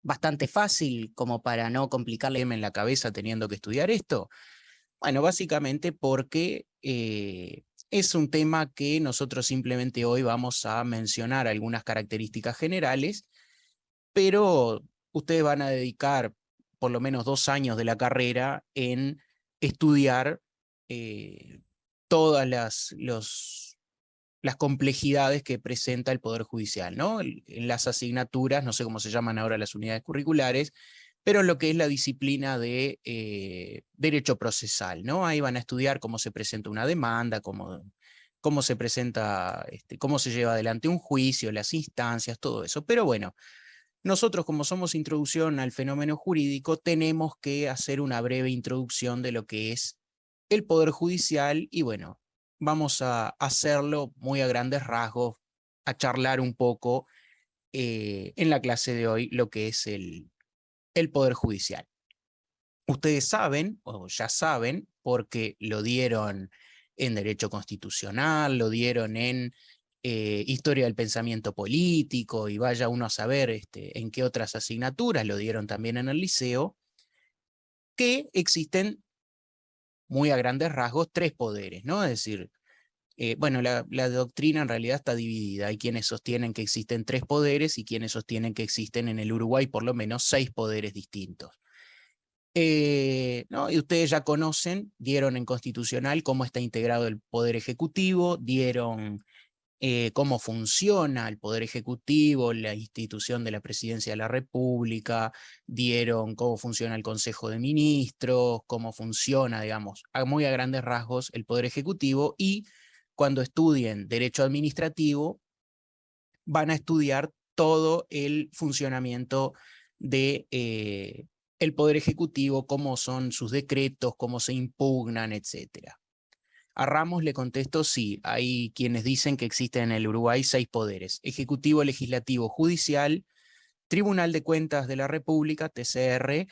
bastante fácil como para no complicarle en la cabeza teniendo que estudiar esto? Bueno, básicamente porque es un tema que nosotros simplemente hoy vamos a mencionar algunas características generales, pero ustedes van a dedicar por lo menos 2 años de la carrera en estudiar eh, todas las complejidades que presenta el Poder Judicial, ¿no? En las asignaturas, no sé cómo se llaman ahora las unidades curriculares, pero en lo que es la disciplina de derecho procesal, ¿no? Ahí van a estudiar cómo se presenta una demanda, cómo se presenta, cómo se lleva adelante un juicio, las instancias, todo eso. Pero bueno, nosotros como somos introducción al fenómeno jurídico, tenemos que hacer una breve introducción de lo que es el Poder Judicial y bueno, vamos a hacerlo muy a grandes rasgos, a charlar un poco en la clase de hoy lo que es el Poder Judicial. Ustedes saben, o ya saben, porque lo dieron en Derecho Constitucional, lo dieron en Historia del Pensamiento Político, y vaya uno a saber en qué otras asignaturas lo dieron también en el liceo, que existen muy a grandes rasgos tres poderes, ¿no? Es decir, bueno, la doctrina en realidad está dividida. Hay quienes sostienen que existen tres poderes y quienes sostienen que existen en el Uruguay por lo menos 6 poderes distintos. ¿No? Y ustedes ya conocen, dieron en Constitucional cómo está integrado el Poder Ejecutivo, dieron cómo funciona el Poder Ejecutivo, la institución de la Presidencia de la República, dieron cómo funciona el Consejo de Ministros, cómo funciona, digamos, muy a grandes rasgos el Poder Ejecutivo, y cuando estudien Derecho Administrativo van a estudiar todo el funcionamiento de el Poder Ejecutivo, cómo son sus decretos, cómo se impugnan, etcétera. A Ramos le contesto sí, hay quienes dicen que existen en el Uruguay 6 poderes: Ejecutivo, Legislativo, Judicial, Tribunal de Cuentas de la República, TCR,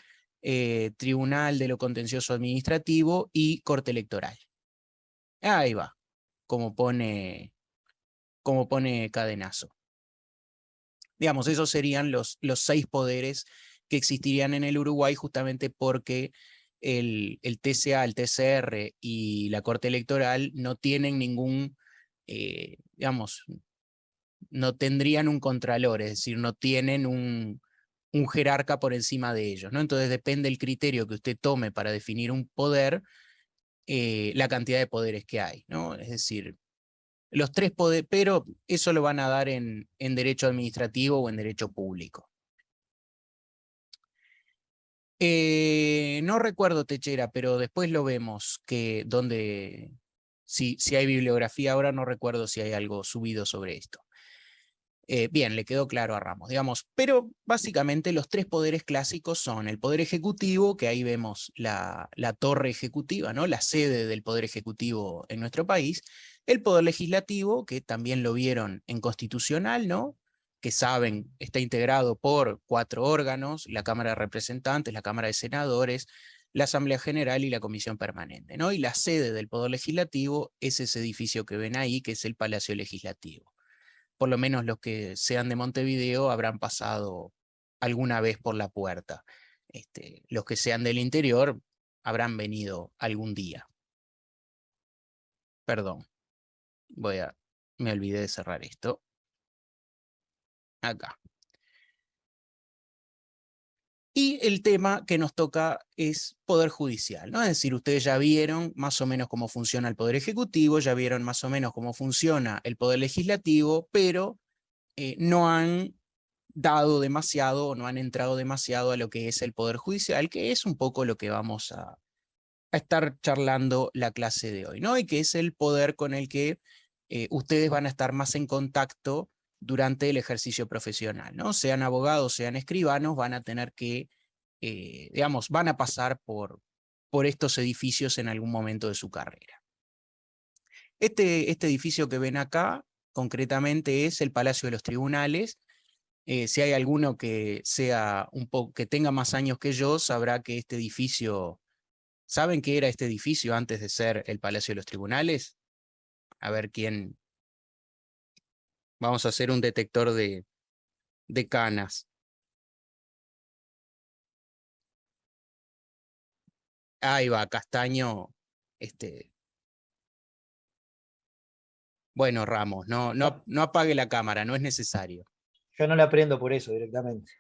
Tribunal de lo Contencioso Administrativo y Corte Electoral. Ahí va, como pone Cadenazo. Digamos, esos serían los 6 poderes que existirían en el Uruguay, justamente porque el TCA, el TCR y la Corte Electoral no tienen ningún, digamos, no tendrían un contralor, es decir, no tienen un jerarca por encima de ellos, ¿no? Entonces depende el criterio que usted tome para definir un poder, la cantidad de poderes que hay, ¿no? Es decir, los 3 poderes, pero eso lo van a dar en derecho administrativo o en derecho público. No recuerdo, Techera, pero después lo vemos, que donde, si hay bibliografía ahora, no recuerdo si hay algo subido sobre esto. Bien, le quedó claro a Ramos, digamos, pero básicamente los 3 poderes clásicos son el Poder Ejecutivo, que ahí vemos la torre ejecutiva, ¿no? La sede del Poder Ejecutivo en nuestro país; el Poder Legislativo, que también lo vieron en Constitucional, ¿no? Que saben, está integrado por 4 órganos: la Cámara de Representantes, la Cámara de Senadores, la Asamblea General y la Comisión Permanente, ¿no? Y la sede del Poder Legislativo es ese edificio que ven ahí, que es el Palacio Legislativo. Por lo menos los que sean de Montevideo habrán pasado alguna vez por la puerta. Los que sean del interior habrán venido algún día. Perdón, me olvidé de cerrar esto. Acá. Y el tema que nos toca es Poder Judicial, ¿no? Es decir, ustedes ya vieron más o menos cómo funciona el Poder Ejecutivo, ya vieron más o menos cómo funciona el Poder Legislativo, pero no han dado demasiado o no han entrado demasiado a lo que es el Poder Judicial, que es un poco lo que vamos a estar charlando la clase de hoy, ¿no? Y que es el poder con el que ustedes van a estar más en contacto durante el ejercicio profesional, ¿no? Sean abogados, sean escribanos, van a tener que, digamos, van a pasar por estos edificios en algún momento de su carrera. Este edificio que ven acá, concretamente, es el Palacio de los Tribunales. Si hay alguno que sea que tenga más años que yo, sabrá que este edificio, ¿saben qué era este edificio antes de ser el Palacio de los Tribunales? A ver quién, vamos a hacer un detector de canas. Ahí va, Castaño. Este, bueno, Ramos, No, no apague la cámara, no es necesario. yo no le aprendo por eso directamente.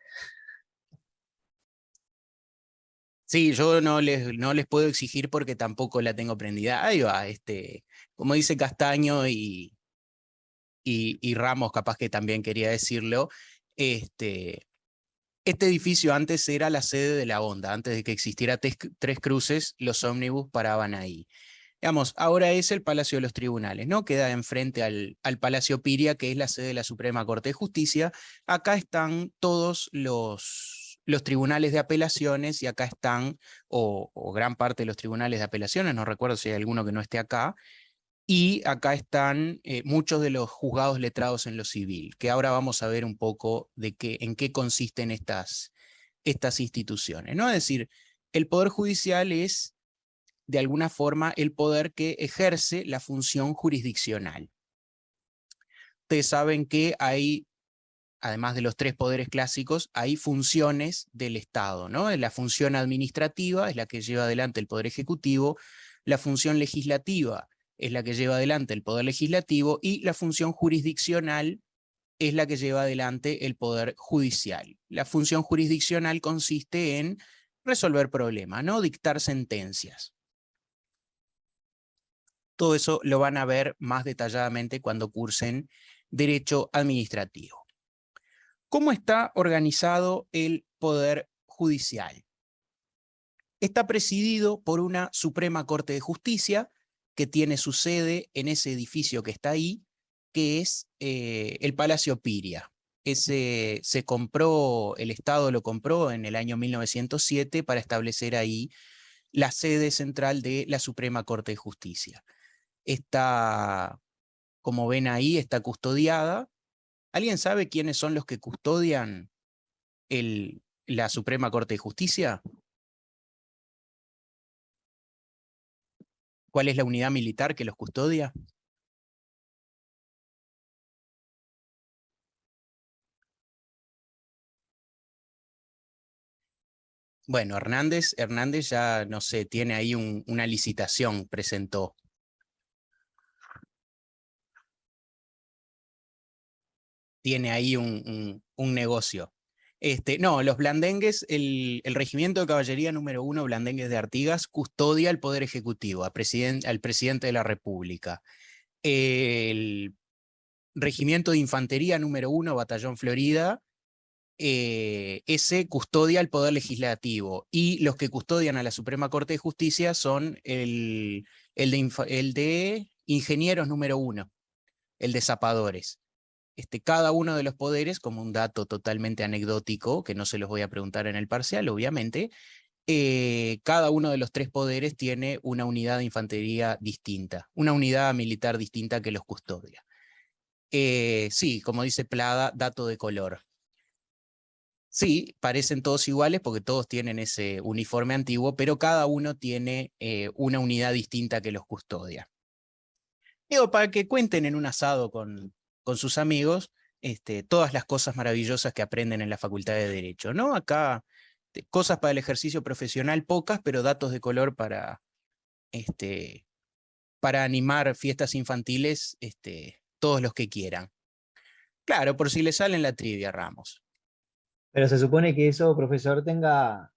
Sí, yo no les puedo exigir porque tampoco la tengo prendida. Ahí va, como dice Castaño y Ramos, capaz que también quería decirlo, este, este edificio antes era la sede de la Honda, antes de que existiera Tres Cruces, los ómnibus paraban ahí. Digamos, ahora es el Palacio de los Tribunales, ¿no? Queda enfrente al Palacio Piria, que es la sede de la Suprema Corte de Justicia. Acá están todos los tribunales de apelaciones y acá están, o gran parte de los tribunales de apelaciones, no recuerdo si hay alguno que no esté acá, y acá están muchos de los juzgados letrados en lo civil, que ahora vamos a ver un poco en qué consisten estas instituciones, ¿no? Es decir, el Poder Judicial es de alguna forma el poder que ejerce la función jurisdiccional. Ustedes saben que hay, además de los tres poderes clásicos, hay funciones del Estado, ¿no? La función administrativa es la que lleva adelante el Poder Ejecutivo, la función legislativa es la que lleva adelante el Poder Legislativo y la función jurisdiccional es la que lleva adelante el Poder Judicial. La función jurisdiccional consiste en resolver problemas, ¿no? Dictar sentencias. Todo eso lo van a ver más detalladamente cuando cursen Derecho Administrativo. ¿Cómo está organizado el Poder Judicial? Está presidido por una Suprema Corte de Justicia que tiene su sede en ese edificio que está ahí, que es el Palacio Piria. Ese se compró, el Estado lo compró en el año 1907 para establecer ahí la sede central de la Suprema Corte de Justicia. Está, como ven ahí, está custodiada. ¿Alguien sabe quiénes son los que custodian la Suprema Corte de Justicia? ¿Cuál es la unidad militar que los custodia? Bueno, Hernández ya, no sé, tiene ahí una licitación, presentó. Tiene ahí un negocio. No, los blandengues, el Regimiento de Caballería número 1, Blandengues de Artigas, custodia el Poder Ejecutivo, al presidente de la República. El Regimiento de Infantería número 1, Batallón Florida, ese custodia el Poder Legislativo, y los que custodian a la Suprema Corte de Justicia son el de Ingenieros número 1, el de Zapadores. Cada uno de los poderes, como un dato totalmente anecdótico, que no se los voy a preguntar en el parcial, obviamente, cada uno de los tres poderes tiene una unidad de infantería distinta, una unidad militar distinta que los custodia. Sí, como dice Plada, dato de color. Sí, parecen todos iguales porque todos tienen ese uniforme antiguo, pero cada uno tiene una unidad distinta que los custodia. Digo, para que cuenten en un asado con sus amigos todas las cosas maravillosas que aprenden en la Facultad de Derecho, ¿no? Acá cosas para el ejercicio profesional pocas, pero datos de color este, para animar fiestas infantiles todos los que quieran. Claro, por si le salen la trivia, Ramos. Pero se supone que eso, profesor, tenga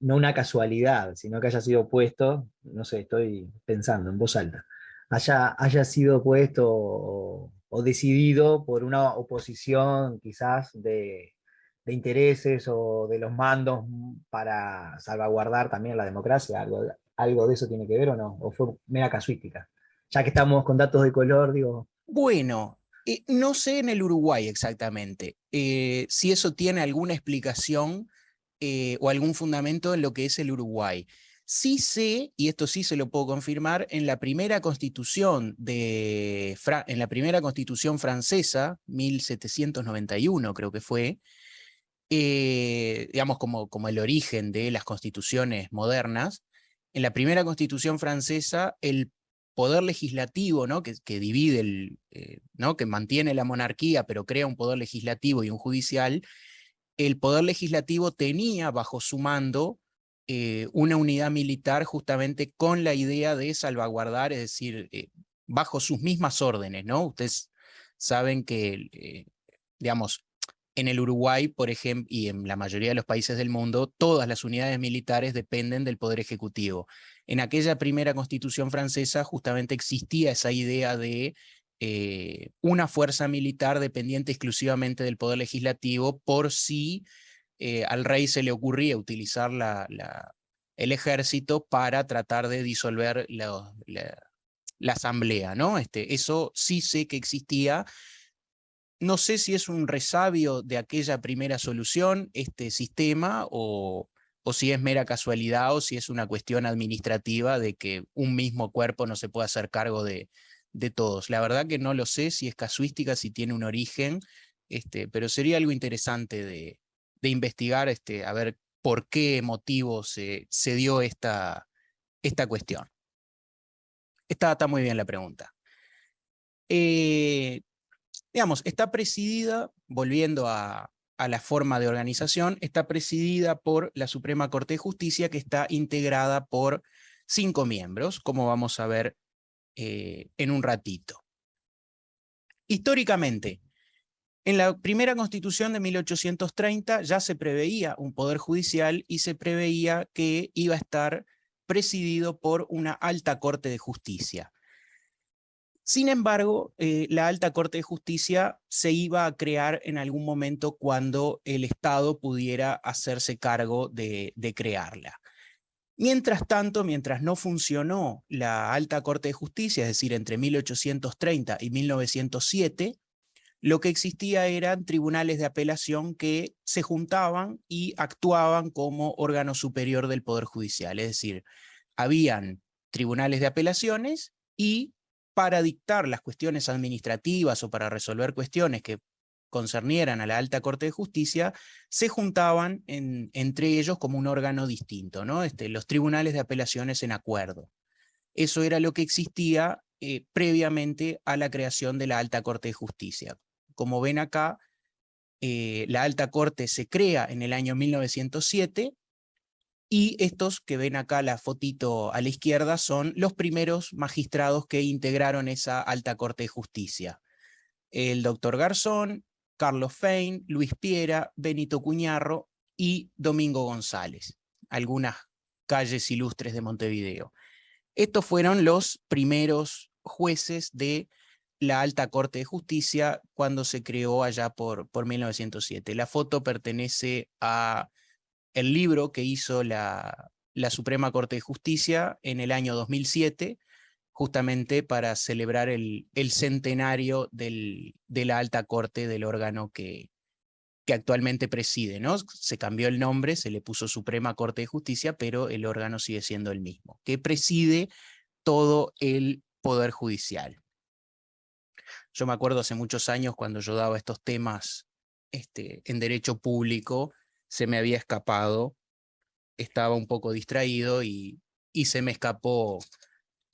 no una casualidad, sino que haya sido puesto, no sé, estoy pensando en voz alta, haya sido puesto o decidido por una oposición quizás de intereses o de los mandos para salvaguardar también la democracia. ¿Algo de eso tiene que ver o no? ¿O fue mera casuística? Ya que estamos con datos de color, digo. Bueno, no sé en el Uruguay exactamente si eso tiene alguna explicación o algún fundamento en lo que es el Uruguay. Sí sé, y esto sí se lo puedo confirmar, en la primera constitución, en la primera constitución francesa, 1791 creo que fue, digamos como el origen de las constituciones modernas, en la primera constitución francesa el poder legislativo, ¿no? que divide, ¿no? que mantiene la monarquía, pero crea un poder legislativo y un judicial, el poder legislativo tenía bajo su mando una unidad militar justamente con la idea de salvaguardar, es decir, bajo sus mismas órdenes, ¿no? Ustedes saben que, digamos, en el Uruguay, por ejemplo, y en la mayoría de los países del mundo, todas las unidades militares dependen del Poder Ejecutivo. En aquella primera Constitución francesa justamente existía esa idea de una fuerza militar dependiente exclusivamente del Poder Legislativo por si al rey se le ocurría utilizar el ejército para tratar de disolver la asamblea, ¿no? Eso sí sé que existía. No sé si es un resabio de aquella primera solución, este sistema, o si es mera casualidad, o si es una cuestión administrativa de que un mismo cuerpo no se puede hacer cargo de todos. La verdad que no lo sé si es casuística, si tiene un origen, pero sería algo interesante de investigar, a ver por qué motivo se dio esta cuestión. Está muy bien la pregunta. Digamos, está presidida, volviendo a la forma de organización, está presidida por la Suprema Corte de Justicia, que está integrada por 5 miembros, como vamos a ver en un ratito. Históricamente, en la primera Constitución de 1830 ya se preveía un poder judicial y se preveía que iba a estar presidido por una alta Corte de Justicia. Sin embargo, la Alta Corte de Justicia se iba a crear en algún momento cuando el Estado pudiera hacerse cargo de crearla. Mientras tanto, mientras no funcionó la Alta Corte de Justicia, es decir, entre 1830 y 1907, lo que existía eran tribunales de apelación que se juntaban y actuaban como órgano superior del Poder Judicial. Es decir, habían tribunales de apelaciones y para dictar las cuestiones administrativas o para resolver cuestiones que concernieran a la Alta Corte de Justicia, se juntaban entre ellos como un órgano distinto, ¿no? Los tribunales de apelaciones en acuerdo. Eso era lo que existía previamente a la creación de la Alta Corte de Justicia. Como ven acá, la Alta Corte se crea en el año 1907 y estos que ven acá la fotito a la izquierda son los primeros magistrados que integraron esa Alta Corte de Justicia. El doctor Garzón, Carlos Fein, Luis Piera, Benito Cuñarro y Domingo González, algunas calles ilustres de Montevideo. Estos fueron los primeros jueces de la Alta Corte de Justicia cuando se creó allá por 1907. La foto pertenece a el libro que hizo la Suprema Corte de Justicia en el año 2007, justamente para celebrar el centenario de la Alta Corte, del órgano que actualmente preside, ¿no? Se cambió el nombre, se le puso Suprema Corte de Justicia, pero el órgano sigue siendo el mismo, que preside todo el Poder Judicial. Yo me acuerdo hace muchos años cuando yo daba estos temas en derecho público, se me había escapado, estaba un poco distraído y se me escapó,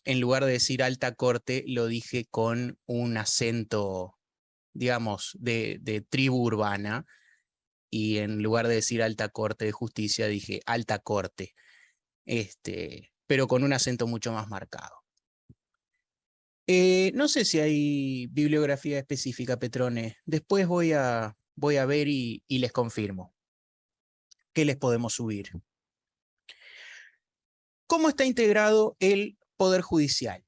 en lugar de decir alta corte, lo dije con un acento, digamos, de tribu urbana, y en lugar de decir alta corte de justicia, dije alta corte, pero con un acento mucho más marcado. No sé si hay bibliografía específica, Petrone. Después voy a ver y les confirmo. ¿Qué les podemos subir? ¿Cómo está integrado el Poder Judicial?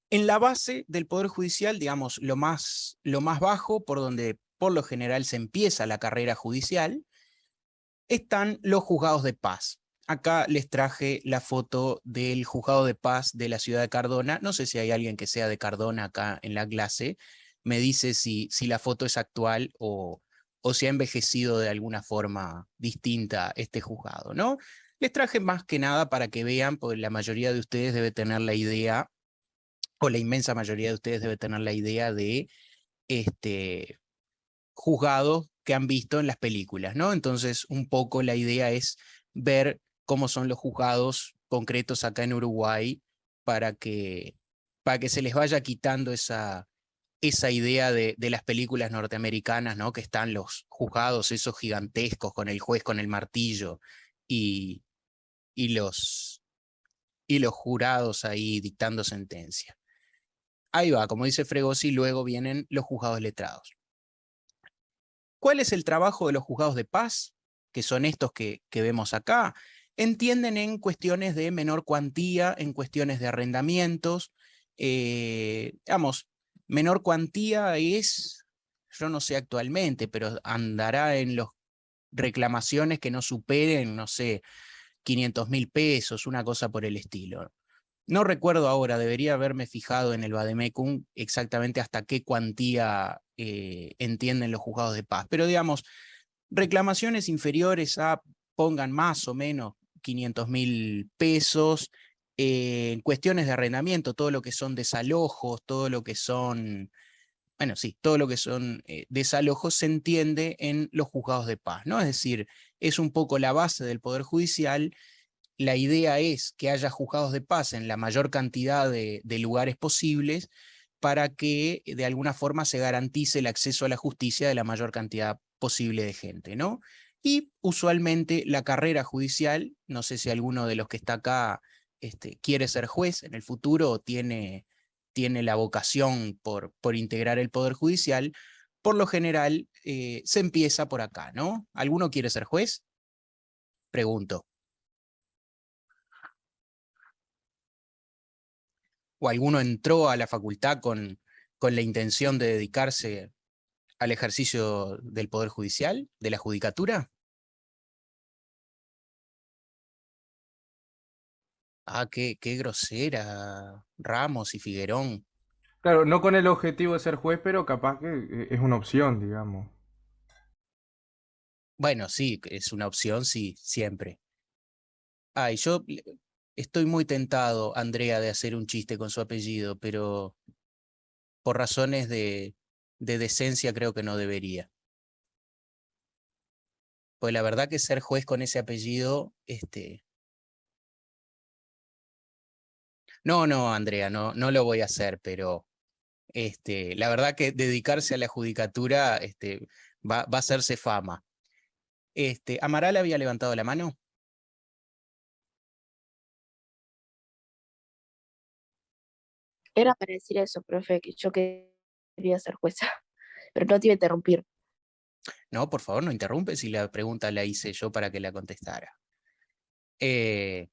En la base del Poder Judicial, digamos, lo más bajo, por donde por lo general se empieza la carrera judicial, están los juzgados de paz. Acá les traje la foto del juzgado de paz de la ciudad de Cardona. No sé si hay alguien que sea de Cardona acá en la clase. Me dice si la foto es actual o si ha envejecido de alguna forma distinta este juzgado, ¿no? Les traje más que nada para que vean, porque la mayoría de ustedes debe tener la idea, o la inmensa mayoría de ustedes debe tener la idea de juzgados que han visto en las películas, ¿no? Entonces, un poco la idea es ver cómo son los juzgados concretos acá en Uruguay para que se les vaya quitando esa esa idea de las películas norteamericanas, ¿no? Que están los juzgados esos gigantescos con el juez con el martillo y, y, los, y los jurados ahí dictando sentencia. Ahí va, como dice Fregosi, luego vienen los juzgados letrados. ¿Cuál es el trabajo de los juzgados de paz? Que son estos que vemos acá. Entienden en cuestiones de menor cuantía, en cuestiones de arrendamientos. Digamos, menor cuantía es, yo no sé actualmente, pero andará en las reclamaciones que no superen, no sé, 500.000 pesos, una cosa por el estilo. No recuerdo ahora, debería haberme fijado en el Vademecum exactamente hasta qué cuantía entienden los juzgados de paz. Pero digamos, reclamaciones inferiores a, pongan más o menos 500.000 pesos, cuestiones de arrendamiento, todo lo que son desalojos, todo lo que son, bueno, sí, todo lo que son desalojos se entiende en los juzgados de paz, ¿no? Es decir, es un poco la base del Poder Judicial. La idea es que haya juzgados de paz en la mayor cantidad de lugares posibles para que de alguna forma se garantice el acceso a la justicia de la mayor cantidad posible de gente, ¿no? Y usualmente la carrera judicial, no sé si alguno de los que está acá quiere ser juez en el futuro o tiene la vocación por integrar el Poder Judicial, por lo general se empieza por acá, ¿no? ¿Alguno quiere ser juez? Pregunto. ¿O alguno entró a la facultad con la intención de dedicarse al ejercicio del Poder Judicial, de la judicatura? Ah, qué grosera, Ramos y Figuerón. Claro, no con el objetivo de ser juez, pero capaz que es una opción, digamos. Bueno, sí, es una opción, sí, siempre. Ay, estoy muy tentado, Andrea, de hacer un chiste con su apellido, pero por razones de decencia creo que no debería. Pues la verdad que ser juez con ese apellido, no, no, Andrea, no, no lo voy a hacer, pero la verdad que dedicarse a la judicatura va a hacerse fama. ¿Amaral había levantado la mano? Era para decir eso, profe, que yo quería ser jueza, pero no te iba a interrumpir. No, por favor, no interrumpe si la pregunta la hice yo para que la contestara. Eh,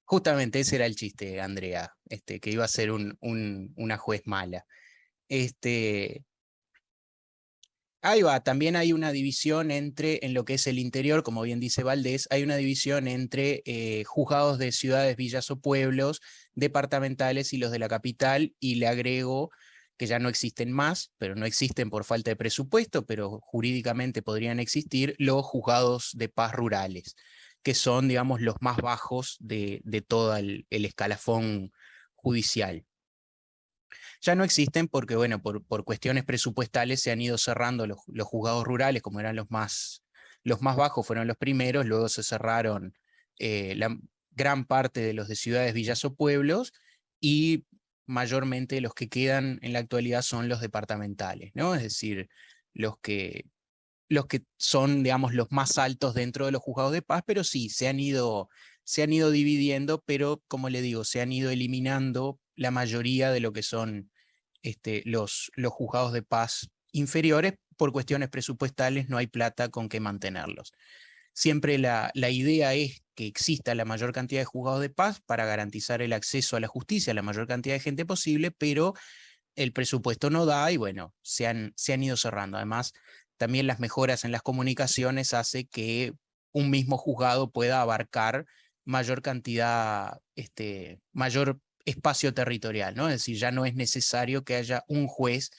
Justamente ese era el chiste, Andrea, que iba a ser una juez mala. Este, Ahí va, también hay una división en lo que es el interior, como bien dice Valdés, hay una división entre juzgados de ciudades, villas o pueblos, departamentales y los de la capital, y le agrego que ya no existen más, pero no existen por falta de presupuesto, pero jurídicamente podrían existir los juzgados de paz rurales, que son, digamos, los más bajos de todo el escalafón judicial. Ya no existen porque, bueno, por cuestiones presupuestales se han ido cerrando los juzgados rurales, como eran los más bajos, fueron los primeros, luego se cerraron la gran parte de los de ciudades, villas o pueblos, y mayormente los que quedan en la actualidad son los departamentales, ¿no? Es decir, los que, los que son, digamos, los más altos dentro de los juzgados de paz, pero sí, se han ido dividiendo, pero como le digo, se han ido eliminando la mayoría de lo que son los juzgados de paz inferiores. Por cuestiones presupuestales no hay plata con que mantenerlos. Siempre la idea es que exista la mayor cantidad de juzgados de paz para garantizar el acceso a la justicia a la mayor cantidad de gente posible, pero el presupuesto no da y bueno, se han ido cerrando. Además, también las mejoras en las comunicaciones hace que un mismo juzgado pueda abarcar mayor cantidad, mayor espacio territorial, ¿no? Es decir, ya no es necesario que haya un juez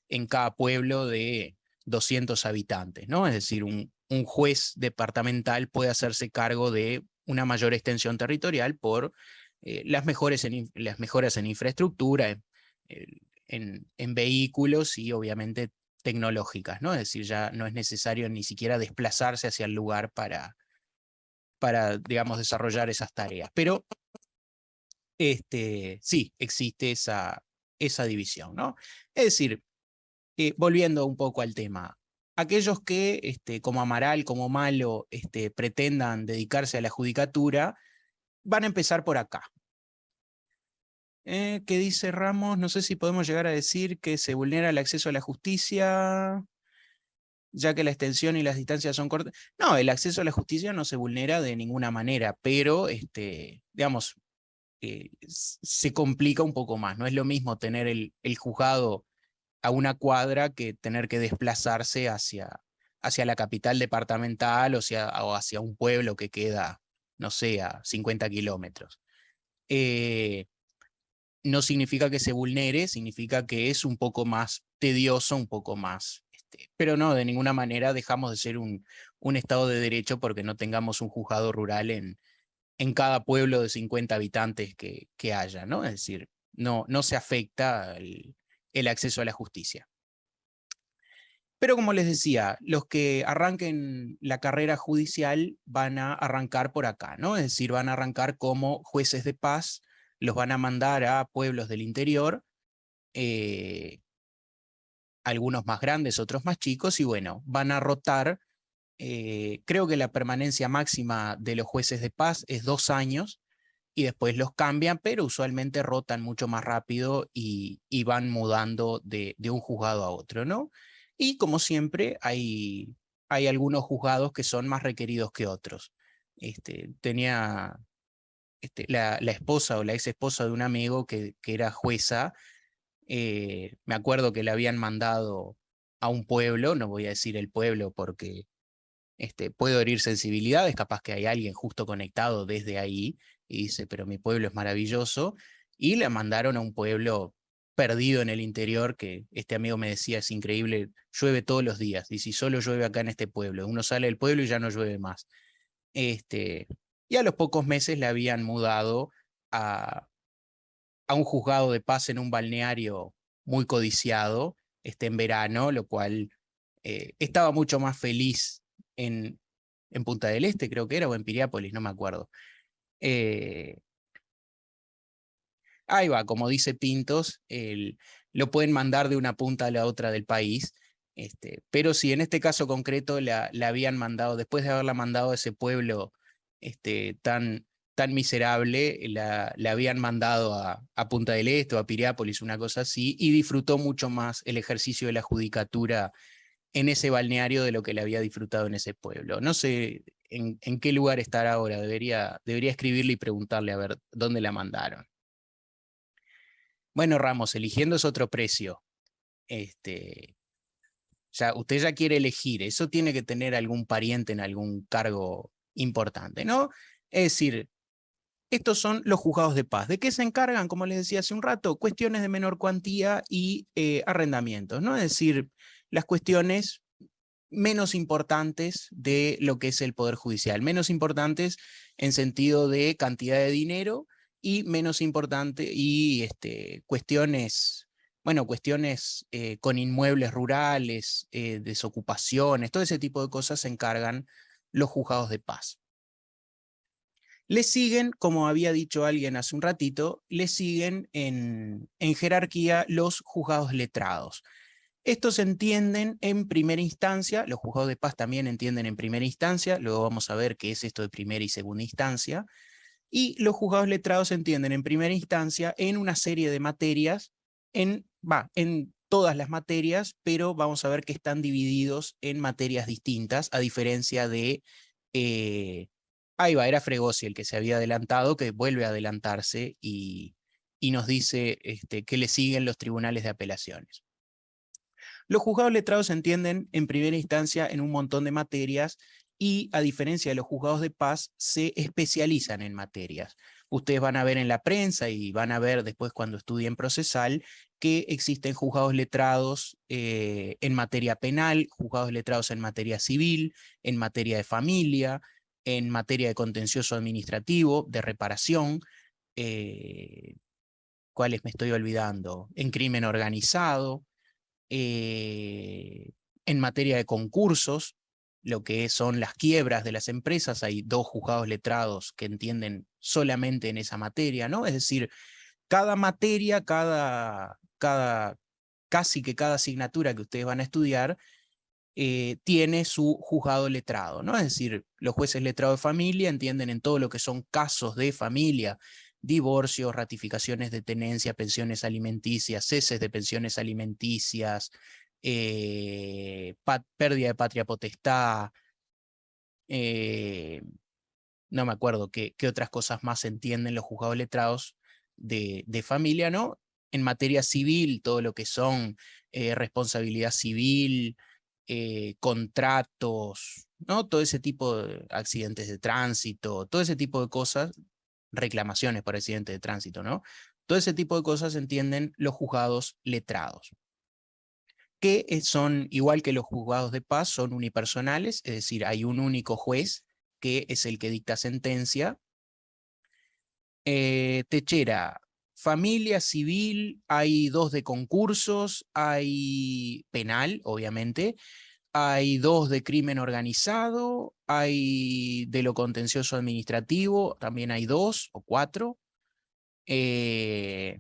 en cada pueblo de 200 habitantes, ¿no? Es decir, un juez departamental puede hacerse cargo de una mayor extensión territorial por las mejoras en infraestructura, en vehículos y obviamente tecnológicas, ¿no? Es decir, ya no es necesario ni siquiera desplazarse hacia el lugar para digamos, desarrollar esas tareas. Pero sí, existe esa división, ¿no? Es decir, volviendo un poco al tema, aquellos que, como Amaral, como Malo, pretendan dedicarse a la judicatura, van a empezar por acá. ¿Qué dice Ramos? No sé si podemos llegar a decir que se vulnera el acceso a la justicia, ya que la extensión y las distancias son cortas. No, el acceso a la justicia no se vulnera de ninguna manera, pero, digamos, se complica un poco más. No es lo mismo tener el juzgado a una cuadra que tener que desplazarse hacia la capital departamental o hacia un pueblo que queda, no sé, a 50 kilómetros. No significa que se vulnere, significa que es un poco más tedioso, un poco más, pero no, de ninguna manera dejamos de ser un Estado de Derecho porque no tengamos un juzgado rural en cada pueblo de 50 habitantes que haya, ¿no? Es decir, no se afecta el acceso a la justicia. Pero como les decía, los que arranquen la carrera judicial van a arrancar por acá, ¿no? Es decir, van a arrancar como jueces de paz, los van a mandar a pueblos del interior, algunos más grandes, otros más chicos, y bueno, van a rotar. Creo que la permanencia máxima de los jueces de paz es 2 años, y después los cambian, pero usualmente rotan mucho más rápido y van mudando de un juzgado a otro, ¿no? Y como siempre, hay algunos juzgados que son más requeridos que otros. Tenía la esposa o la ex esposa de un amigo que era jueza. Me acuerdo que le habían mandado a un pueblo, no voy a decir el pueblo porque puedo herir sensibilidades, capaz que hay alguien justo conectado desde ahí y dice, pero mi pueblo es maravilloso, y la mandaron a un pueblo perdido en el interior que este amigo me decía, es increíble, llueve todos los días, y si solo llueve acá en este pueblo, uno sale del pueblo y ya no llueve más. Y a los pocos meses le habían mudado a, a un juzgado de paz en un balneario muy codiciado, en verano, lo cual estaba mucho más feliz en, en Punta del Este, creo que era, o en Piriápolis, no me acuerdo. Eh, Ahí va, como dice Pintos, lo pueden mandar de una punta a la otra del país, pero si en este caso concreto la habían mandado, después de haberla mandado a ese pueblo tan miserable, la habían mandado a Punta del Este o a Piriápolis, una cosa así, y disfrutó mucho más el ejercicio de la judicatura en ese balneario de lo que le había disfrutado en ese pueblo. No sé en qué lugar estará ahora, debería escribirle y preguntarle a ver dónde la mandaron. Bueno, Ramos, eligiendo es otro precio. Usted ya quiere elegir, eso tiene que tener algún pariente en algún cargo importante, ¿no? Es decir, estos son los juzgados de paz. ¿De qué se encargan? Como les decía hace un rato, cuestiones de menor cuantía y arrendamientos, ¿no? Es decir, las cuestiones menos importantes de lo que es el Poder Judicial, menos importantes en sentido de cantidad de dinero y menos importante y cuestiones, bueno, cuestiones con inmuebles rurales, desocupaciones, todo ese tipo de cosas se encargan los juzgados de paz. Le siguen, como había dicho alguien hace un ratito, le siguen en jerarquía los juzgados letrados. Estos entienden en primera instancia, los juzgados de paz también entienden en primera instancia, luego vamos a ver qué es esto de primera y segunda instancia, y los juzgados letrados entienden en primera instancia en una serie de materias, en todas las materias, pero vamos a ver que están divididos en materias distintas, a diferencia de, ahí va, era Fregosi el que se había adelantado, que vuelve a adelantarse y nos dice que le siguen los tribunales de apelaciones. Los juzgados letrados se entienden en primera instancia en un montón de materias y, a diferencia de los juzgados de paz, se especializan en materias. Ustedes van a ver en la prensa y van a ver después cuando estudien procesal que existen juzgados letrados en materia penal, juzgados letrados en materia civil, en materia de familia, en materia de contencioso administrativo, de reparación, ¿cuáles me estoy olvidando? En crimen organizado, en materia de concursos, lo que son las quiebras de las empresas, hay 2 juzgados letrados que entienden solamente en esa materia, ¿no? Es decir, cada materia, cada casi que cada asignatura que ustedes van a estudiar tiene su juzgado letrado, ¿no? Es decir, los jueces letrados de familia entienden en todo lo que son casos de familia, divorcios, ratificaciones de tenencia, pensiones alimenticias, ceses de pensiones alimenticias, pérdida de patria potestad, no me acuerdo qué otras cosas más entienden los juzgados letrados de familia, ¿no? En materia civil, todo lo que son responsabilidad civil, contratos, ¿no? Todo ese tipo de accidentes de tránsito, todo ese tipo de cosas, reclamaciones por accidentes de tránsito, ¿no? Todo ese tipo de cosas entienden los juzgados letrados, que son, igual que los juzgados de paz, son unipersonales, es decir, hay un único juez que es el que dicta sentencia. Techera, familia, civil, hay 2 de concursos, hay penal, obviamente, hay 2 de crimen organizado, hay de lo contencioso administrativo, también hay 2 o 4. Y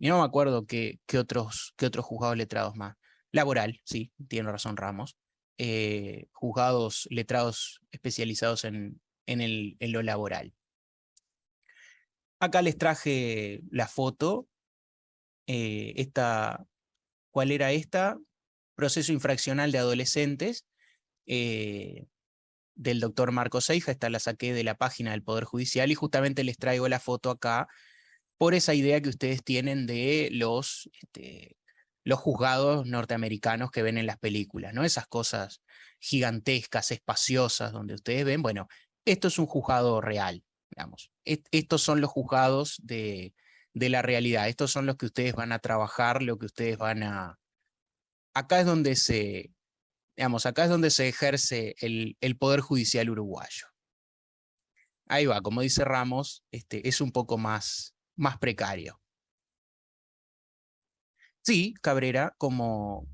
no me acuerdo qué otros juzgados letrados más. Laboral, sí, tiene razón Ramos. Juzgados letrados especializados en lo laboral. Acá les traje la foto. ¿Cuál era esta? Proceso infraccional de adolescentes, del doctor Marcos Seija. Esta la saqué de la página del Poder Judicial y justamente les traigo la foto acá por esa idea que ustedes tienen de los juzgados norteamericanos que ven en las películas, ¿no? Esas cosas gigantescas, espaciosas, donde ustedes ven, bueno, esto es un juzgado real, digamos. Estos son los juzgados de la realidad, estos son los que ustedes van a trabajar, lo que ustedes van a... Acá es donde acá es donde se ejerce el Poder Judicial uruguayo. Ahí va, como dice Ramos, es un poco más precario. Sí, Cabrera, como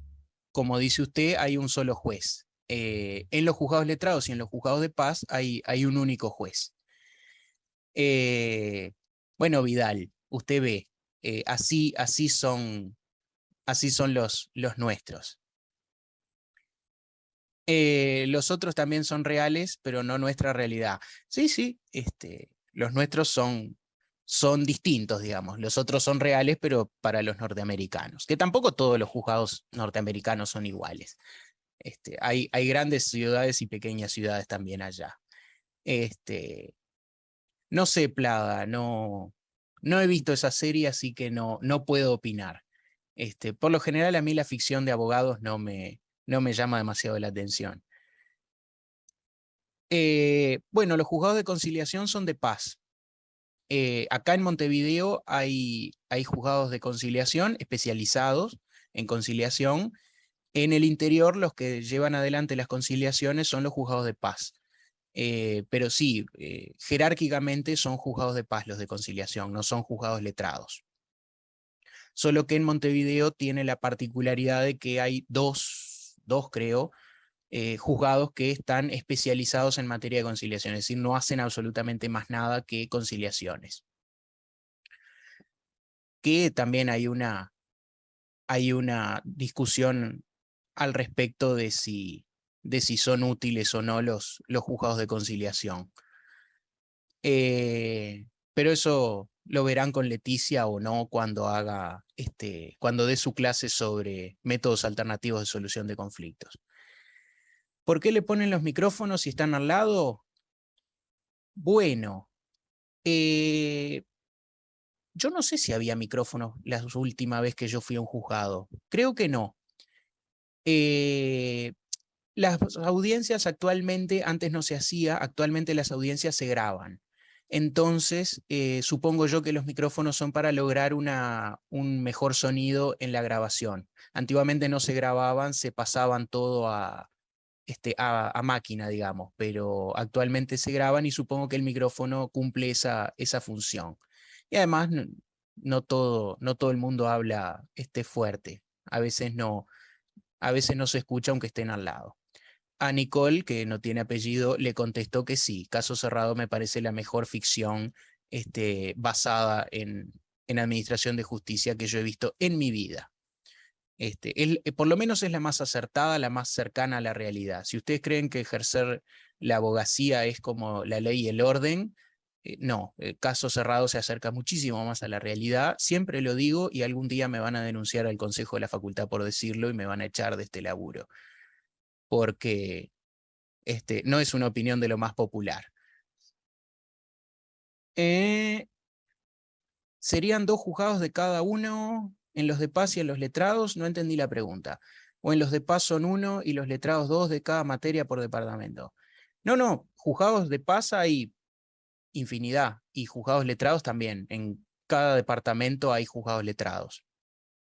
dice usted, hay un solo juez. En los juzgados letrados y en los juzgados de paz hay un único juez. Bueno, Vidal, usted ve, así son los nuestros. Los otros también son reales, pero no nuestra realidad. Sí, los nuestros son distintos, digamos. Los otros son reales, pero para los norteamericanos. Que tampoco todos los juzgados norteamericanos son iguales. Hay grandes ciudades y pequeñas ciudades también allá. No sé, Plaga, no he visto esa serie, así que no puedo opinar. Por lo general, a mí la ficción de abogados no me llama demasiado la atención. Bueno, los juzgados de conciliación son de paz. Acá en Montevideo hay juzgados de conciliación especializados en conciliación. En el interior, los que llevan adelante las conciliaciones son los juzgados de paz. Pero sí, jerárquicamente son juzgados de paz los de conciliación, no son juzgados letrados. Solo que en Montevideo tiene la particularidad de que hay dos creo, juzgados que están especializados en materia de conciliación, es decir, no hacen absolutamente más nada que conciliaciones. Que también hay una discusión al respecto de si son útiles o no los juzgados de conciliación. Pero eso lo verán con Leticia o no cuando cuando dé su clase sobre métodos alternativos de solución de conflictos. ¿Por qué le ponen los micrófonos si están al lado? Bueno, yo no sé si había micrófonos la última vez que yo fui a un juzgado. Creo que no. Las audiencias actualmente, antes no se hacía, actualmente las audiencias se graban. Entonces, supongo yo que los micrófonos son para lograr un mejor sonido en la grabación. Antiguamente no se grababan, se pasaban todo a máquina, digamos, pero actualmente se graban y supongo que el micrófono cumple esa función. Y además, no todo el mundo habla fuerte. A veces no se escucha aunque estén al lado. A Nicole, que no tiene apellido, le contestó que sí, Caso Cerrado me parece la mejor ficción basada en administración de justicia que yo he visto en mi vida. Por lo menos es la más acertada, la más cercana a la realidad. Si ustedes creen que ejercer la abogacía es como la ley y el orden, no, el caso cerrado se acerca muchísimo más a la realidad. Siempre lo digo y algún día me van a denunciar al Consejo de la Facultad por decirlo y me van a echar de este laburo. Porque no es una opinión de lo más popular. ¿Serían 2 juzgados de cada uno en los de paz y en los letrados? No entendí la pregunta. ¿O en los de paz son 1 y los letrados 2 de cada materia por departamento? No, juzgados de paz hay infinidad y juzgados letrados también. En cada departamento hay juzgados letrados.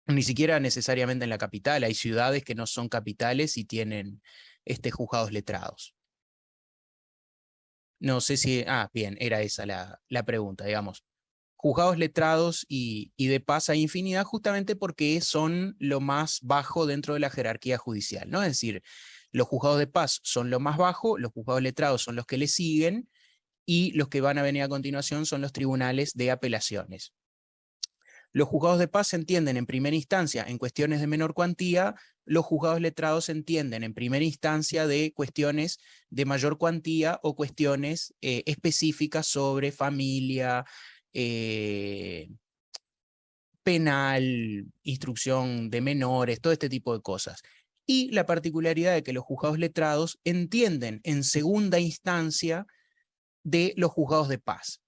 Ni siquiera necesariamente en la capital, hay ciudades que no son capitales y tienen juzgados letrados. No sé si... bien, era esa la pregunta, digamos. Juzgados letrados y de paz hay infinidad justamente porque son lo más bajo dentro de la jerarquía judicial, ¿no? Es decir, los juzgados de paz son lo más bajo, los juzgados letrados son los que le siguen y los que van a venir a continuación son los tribunales de apelaciones. Los juzgados de paz se entienden en primera instancia en cuestiones de menor cuantía, los juzgados letrados se entienden en primera instancia de cuestiones de mayor cuantía o cuestiones específicas sobre familia, penal, instrucción de menores, todo este tipo de cosas. Y la particularidad de que los juzgados letrados entienden en segunda instancia de los juzgados de paz.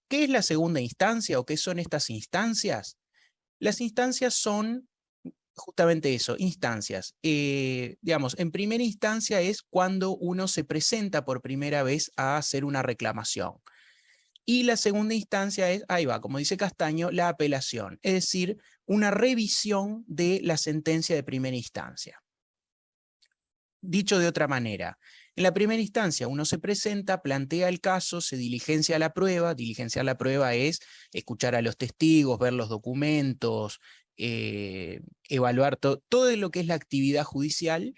¿Qué es la segunda instancia o qué son estas instancias? Las instancias son justamente eso, instancias. Digamos, en primera instancia es cuando uno se presenta por primera vez a hacer una reclamación. Y la segunda instancia es, ahí va, como dice Castaño, la apelación, es decir, una revisión de la sentencia de primera instancia. Dicho de otra manera, en la primera instancia uno se presenta, plantea el caso, se diligencia la prueba. Diligenciar la prueba es escuchar a los testigos, ver los documentos, evaluar todo lo que es la actividad judicial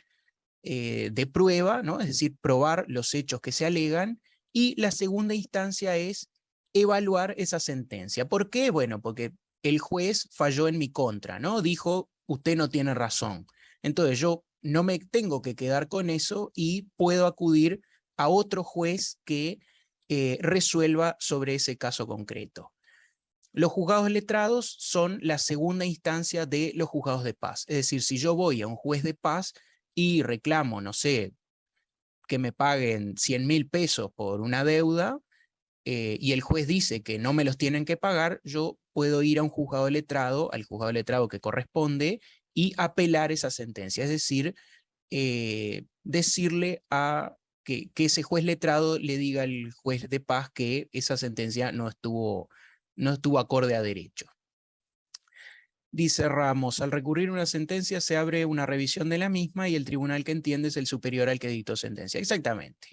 de prueba, ¿no? Es decir, probar los hechos que se alegan. Y la segunda instancia es evaluar esa sentencia. ¿Por qué? Bueno, porque el juez falló en mi contra, ¿no? Dijo, usted no tiene razón. Entonces yo no me tengo que quedar con eso y puedo acudir a otro juez que resuelva sobre ese caso concreto. Los juzgados letrados son la segunda instancia de los juzgados de paz. Es decir, si yo voy a un juez de paz y reclamo, no sé, que me paguen 100.000 pesos por una deuda, y el juez dice que no me los tienen que pagar, yo puedo ir a un juzgado letrado, al juzgado letrado que corresponde, y apelar esa sentencia. Es decir, decirle a que ese juez letrado le diga al juez de paz que esa sentencia no estuvo acorde a derecho. Dice Ramos, al recurrir una sentencia se abre una revisión de la misma y el tribunal que entiende es el superior al que dictó sentencia. Exactamente.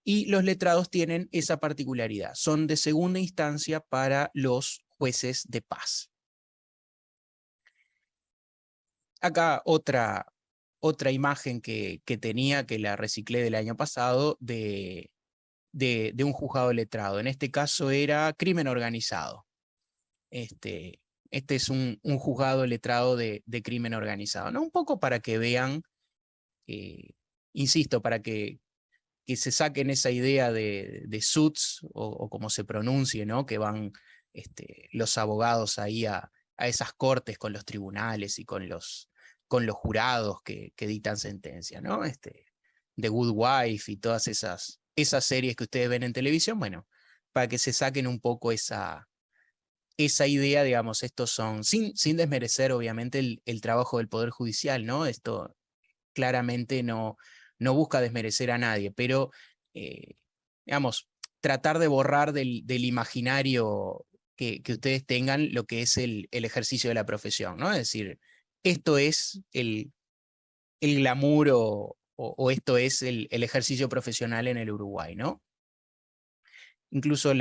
Y los letrados tienen esa particularidad. Son de segunda instancia para los jueces de paz. Acá otra imagen que tenía, que la reciclé del año pasado, de un juzgado letrado. En este caso era crimen organizado. Este es un juzgado letrado de crimen organizado, ¿no? Un poco para que vean, insisto, para que se saquen esa idea de suits, o como se pronuncie, ¿no? Que van los abogados ahí a esas cortes con los tribunales y con los jurados que dictan sentencia, ¿no? The Good Wife y todas esas series que ustedes ven en televisión, bueno, para que se saquen un poco esa idea, digamos. Estos son, sin desmerecer obviamente el trabajo del Poder Judicial, ¿no? Esto claramente no busca desmerecer a nadie, pero digamos, tratar de borrar del imaginario que ustedes tengan lo que es el ejercicio de la profesión, ¿no? Es decir, esto es el glamour o esto es el ejercicio profesional en el Uruguay, ¿no? Incluso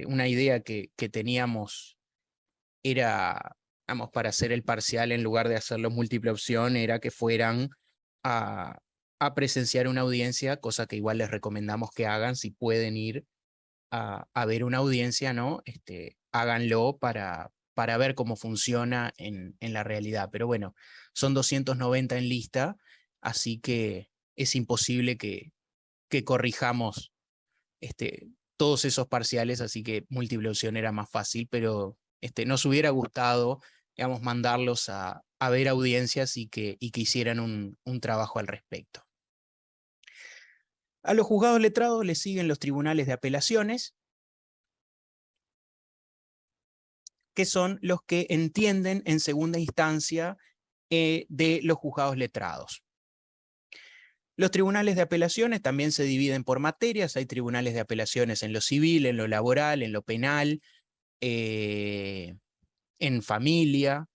una idea que teníamos era, vamos, para hacer el parcial en lugar de hacerlo múltiple opción, era que fueran a presenciar una audiencia, cosa que igual les recomendamos que hagan si pueden ir a ver una audiencia, ¿no? Háganlo para para ver cómo funciona en la realidad. Pero bueno, son 290 en lista, así que es imposible que corrijamos todos esos parciales, así que múltiple opción era más fácil, pero nos hubiera gustado, digamos, mandarlos a ver audiencias y que hicieran un trabajo al respecto. A los juzgados letrados les siguen los tribunales de apelaciones, que son los que entienden en segunda instancia de los juzgados letrados. Los tribunales de apelaciones también se dividen por materias. Hay tribunales de apelaciones en lo civil, en lo laboral, en lo penal, en familia,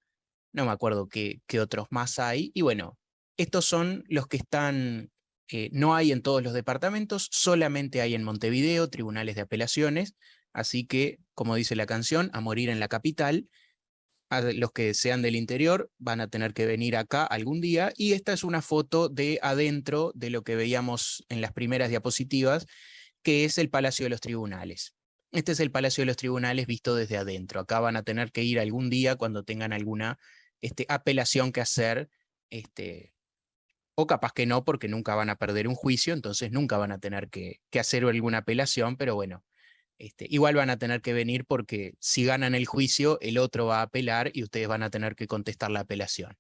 no me acuerdo qué otros más hay. Y bueno, estos son los que están, no hay en todos los departamentos, solamente hay en Montevideo tribunales de apelaciones, así que, como dice la canción, a morir en la capital. A los que sean del interior van a tener que venir acá algún día, y esta es una foto de adentro de lo que veíamos en las primeras diapositivas, que es el Palacio de los Tribunales. Este es el Palacio de los Tribunales visto desde adentro. Acá van a tener que ir algún día cuando tengan alguna apelación que hacer, o capaz que no, porque nunca van a perder un juicio, entonces nunca van a tener que hacer alguna apelación, pero bueno, igual van a tener que venir porque si ganan el juicio, el otro va a apelar y ustedes van a tener que contestar la apelación.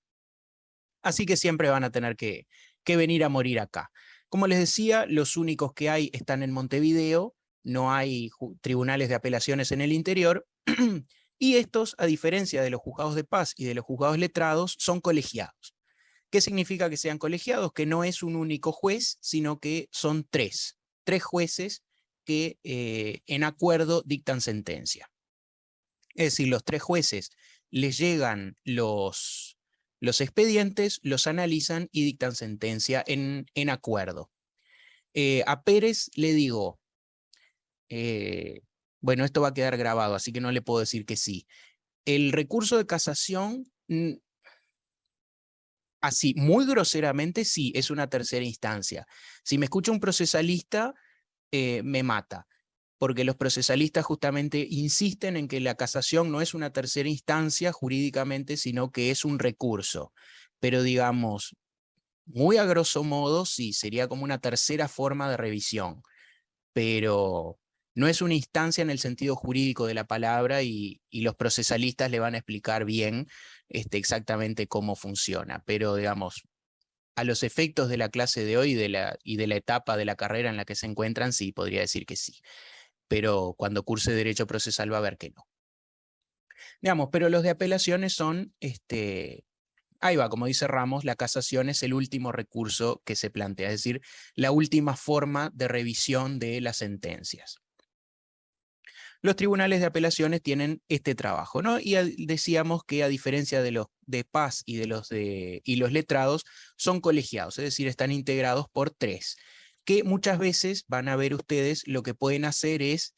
Así que siempre van a tener que venir a morir acá. Como les decía, los únicos que hay están en Montevideo, no hay tribunales de apelaciones en el interior, y estos, a diferencia de los juzgados de paz y de los juzgados letrados, son colegiados. ¿Qué significa que sean colegiados? Que no es un único juez, sino que son tres jueces que en acuerdo dictan sentencia. Es decir, los tres jueces les llegan los expedientes, los analizan y dictan sentencia en acuerdo. A Pérez le digo, bueno, esto va a quedar grabado, así que no le puedo decir que sí. El recurso de casación, así muy groseramente, sí, es una tercera instancia. Si me escucha un procesalista, me mata, porque los procesalistas justamente insisten en que la casación no es una tercera instancia jurídicamente, sino que es un recurso. Pero digamos, muy a grosso modo, sí, sería como una tercera forma de revisión, pero no es una instancia en el sentido jurídico de la palabra, y los procesalistas le van a explicar bien exactamente cómo funciona. Pero digamos, a los efectos de la clase de hoy y de la etapa de la carrera en la que se encuentran, sí, podría decir que sí. Pero cuando curse Derecho Procesal va a ver que no. Digamos, pero los de apelaciones son, ahí va, como dice Ramos, la casación es el último recurso que se plantea, es decir, la última forma de revisión de las sentencias. Los tribunales de apelaciones tienen este trabajo, ¿no? Y decíamos que a diferencia de los de paz y los letrados, son colegiados, es decir, están integrados por tres, que muchas veces van a ver ustedes lo que pueden hacer es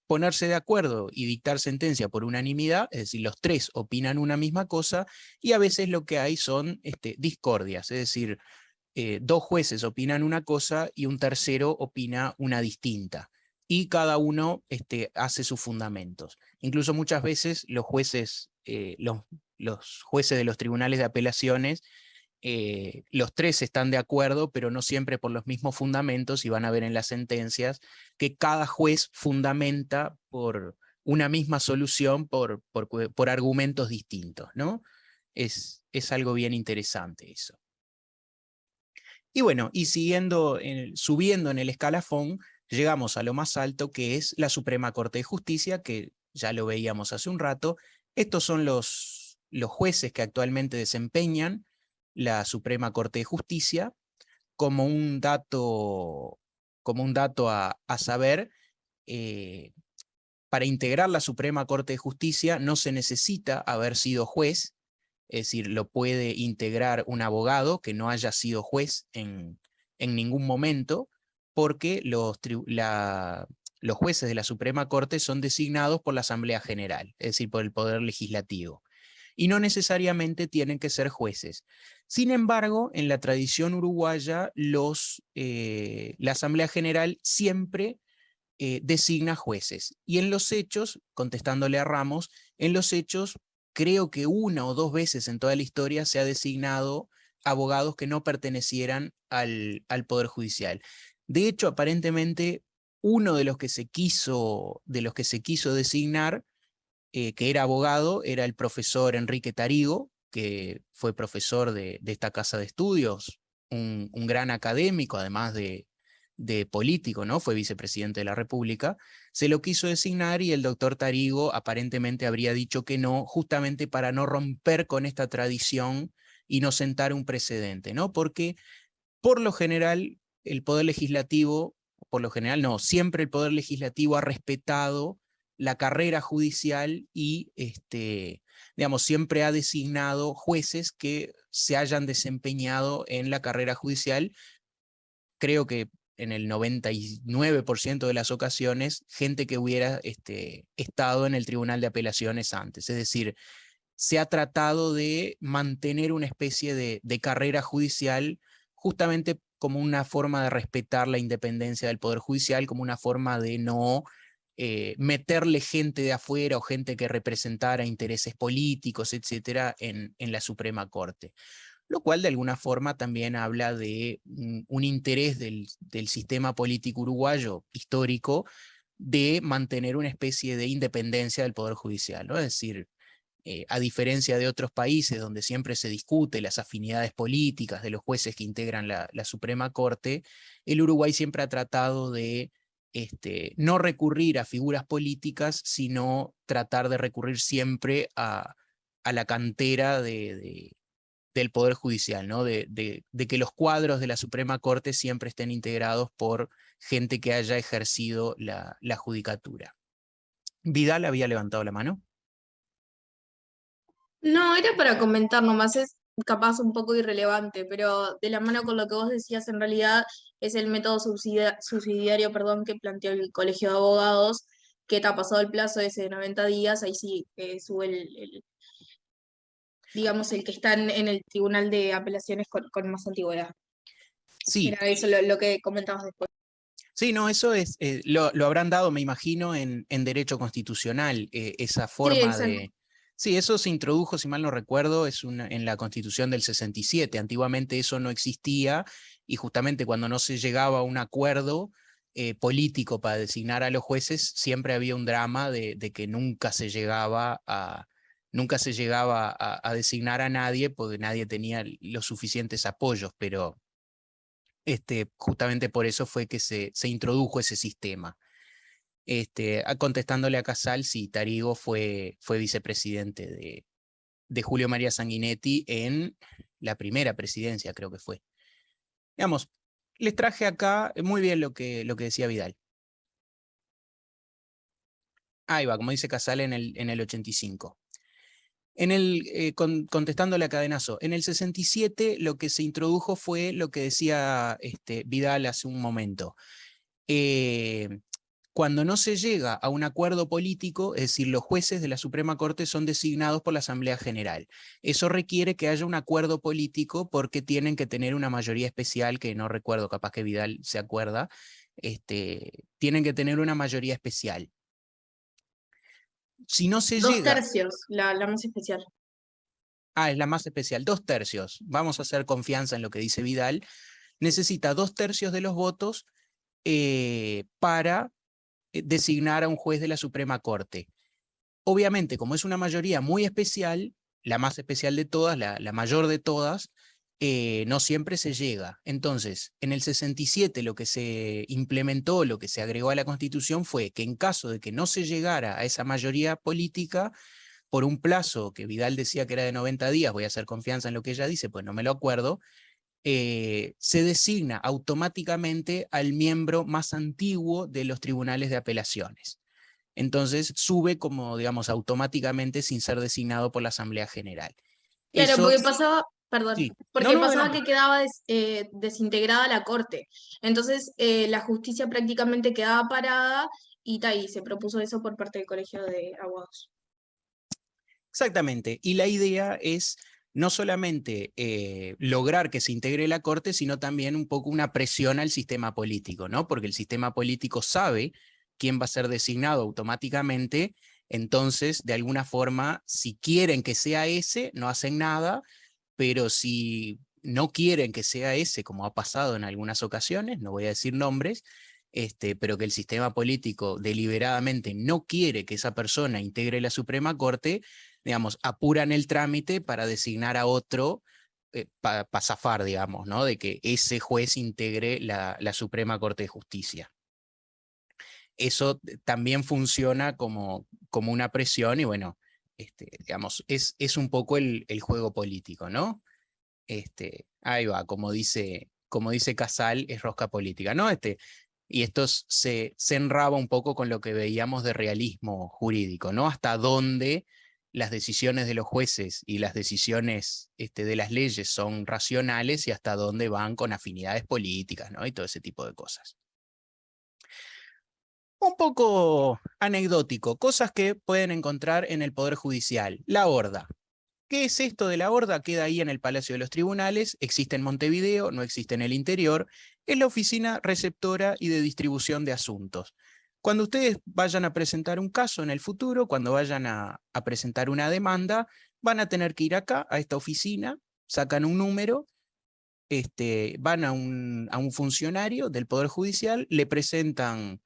ponerse de acuerdo y dictar sentencia por unanimidad, es decir, los tres opinan una misma cosa, y a veces lo que hay son discordias, es decir, dos jueces opinan una cosa y un tercero opina una distinta, y cada uno hace sus fundamentos. Incluso muchas veces los jueces, los jueces de los tribunales de apelaciones, los tres están de acuerdo, pero no siempre por los mismos fundamentos, y van a ver en las sentencias que cada juez fundamenta por una misma solución por argumentos distintos, ¿no? Es algo bien interesante eso. Y bueno, y siguiendo, subiendo en el escalafón, llegamos a lo más alto, que es la Suprema Corte de Justicia, que ya lo veíamos hace un rato. Estos son los jueces que actualmente desempeñan la Suprema Corte de Justicia. Como un dato a saber, para integrar la Suprema Corte de Justicia no se necesita haber sido juez, es decir, lo puede integrar un abogado que no haya sido juez en ningún momento, porque los jueces de la Suprema Corte son designados por la Asamblea General, es decir, por el Poder Legislativo, y no necesariamente tienen que ser jueces. Sin embargo, en la tradición uruguaya, la Asamblea General siempre designa jueces. Y en los hechos, contestándole a Ramos, en los hechos creo que 1 o 2 veces en toda la historia se ha designado abogados que no pertenecieran al Poder Judicial. De hecho, aparentemente, uno de los que se quiso designar, que era abogado, era el profesor Enrique Tarigo, que fue profesor de esta casa de estudios, un gran académico, además de político, ¿no? Fue vicepresidente de la República. Se lo quiso designar y el doctor Tarigo aparentemente habría dicho que no, justamente para no romper con esta tradición y no sentar un precedente, ¿no? Porque por lo general el Poder Legislativo, por lo general no, siempre el Poder Legislativo ha respetado la carrera judicial y digamos, siempre ha designado jueces que se hayan desempeñado en la carrera judicial. Creo que en el 99% de las ocasiones, gente que hubiera estado en el Tribunal de Apelaciones antes. Es decir, se ha tratado de mantener una especie de carrera judicial justamente como una forma de respetar la independencia del Poder Judicial, como una forma de no meterle gente de afuera o gente que representara intereses políticos, etcétera, en la Suprema Corte. Lo cual de alguna forma también habla de un interés del sistema político uruguayo histórico de mantener una especie de independencia del Poder Judicial, ¿no? Es decir, a diferencia de otros países donde siempre se discute las afinidades políticas de los jueces que integran la Suprema Corte, el Uruguay siempre ha tratado de no recurrir a figuras políticas, sino tratar de recurrir siempre a la cantera del Poder Judicial, ¿no? De que los cuadros de la Suprema Corte siempre estén integrados por gente que haya ejercido la judicatura. Vidal había levantado la mano. No, era para comentar nomás, es capaz un poco irrelevante, pero de la mano con lo que vos decías, en realidad es el método subsidiario, perdón, que planteó el Colegio de Abogados, que está pasado el plazo ese de 90 días, ahí sí sube digamos, el que está en el Tribunal de Apelaciones con más antigüedad. Sí. Era eso lo que comentabas después. Sí, no, eso es, lo habrán dado, me imagino, en derecho constitucional, esa forma Sí, de... Sí, eso se introdujo, si mal no recuerdo, en la Constitución del 67. Antiguamente eso no existía y justamente cuando no se llegaba a un acuerdo político para designar a los jueces, siempre había un drama de que nunca se llegaba a designar a nadie porque nadie tenía los suficientes apoyos, pero justamente por eso fue que se introdujo ese sistema. Contestándole a Casal, sí, Tarigo fue vicepresidente de Julio María Sanguinetti en la primera presidencia, creo que fue. Digamos, les traje acá muy bien lo que decía Vidal. Ahí va, como dice Casal en el 85. Contestándole a Cadenazo, en el 67 lo que se introdujo fue lo que decía Vidal hace un momento. Cuando no se llega a un acuerdo político, es decir, los jueces de la Suprema Corte son designados por la Asamblea General. Eso requiere que haya un acuerdo político porque tienen que tener una mayoría especial, que no recuerdo, capaz que Vidal se acuerda, tienen que tener una mayoría especial. Si no se 2 llega... tercios, la más especial. Ah, es la más especial, 2 tercios. Vamos a hacer confianza en lo que dice Vidal. Necesita 2 tercios de los votos para designar a un juez de la Suprema Corte. Obviamente, como es una mayoría muy especial, la más especial de todas, la mayor de todas, no siempre se llega. Entonces, en el 67 lo que se implementó, lo que se agregó a la Constitución fue que en caso de que no se llegara a esa mayoría política, por un plazo que Vidal decía que era de 90 días, voy a hacer confianza en lo que ella dice, pues no me lo acuerdo, se designa automáticamente al miembro más antiguo de los tribunales de apelaciones. Entonces sube como, digamos, automáticamente sin ser designado por la Asamblea General. Claro, Eso, porque pasaba, perdón, sí. porque No, pasaba adelante. que quedaba desintegrada la corte. Entonces, la justicia prácticamente quedaba parada y ahí se propuso eso por parte del Colegio de Abogados. Exactamente. Y la idea es no solamente lograr que se integre la Corte, sino también un poco una presión al sistema político, ¿no? Porque el sistema político sabe quién va a ser designado automáticamente, entonces, de alguna forma, si quieren que sea ese, no hacen nada, pero si no quieren que sea ese, como ha pasado en algunas ocasiones, no voy a decir nombres, pero que el sistema político deliberadamente no quiere que esa persona integre la Suprema Corte, digamos, apuran el trámite para designar a otro, para zafar, digamos, ¿no? De que ese juez integre la Suprema Corte de Justicia. Eso también funciona como una presión y bueno, digamos, es un poco el juego político, ¿no? Ahí va, como dice Casal, es rosca política, ¿no? Y esto se enraba un poco con lo que veíamos de realismo jurídico, ¿no? Hasta dónde las decisiones de los jueces y las decisiones de las leyes son racionales y hasta dónde van con afinidades políticas, ¿no? Y todo ese tipo de cosas. Un poco anecdótico, cosas que pueden encontrar en el Poder Judicial. La horda. ¿Qué es esto de la horda? Queda ahí en el Palacio de los Tribunales, existe en Montevideo, no existe en el interior, es la oficina receptora y de distribución de asuntos. Cuando ustedes vayan a presentar un caso en el futuro, cuando vayan a presentar una demanda, van a tener que ir acá, a esta oficina, sacan un número, van a un funcionario del Poder Judicial, le presentan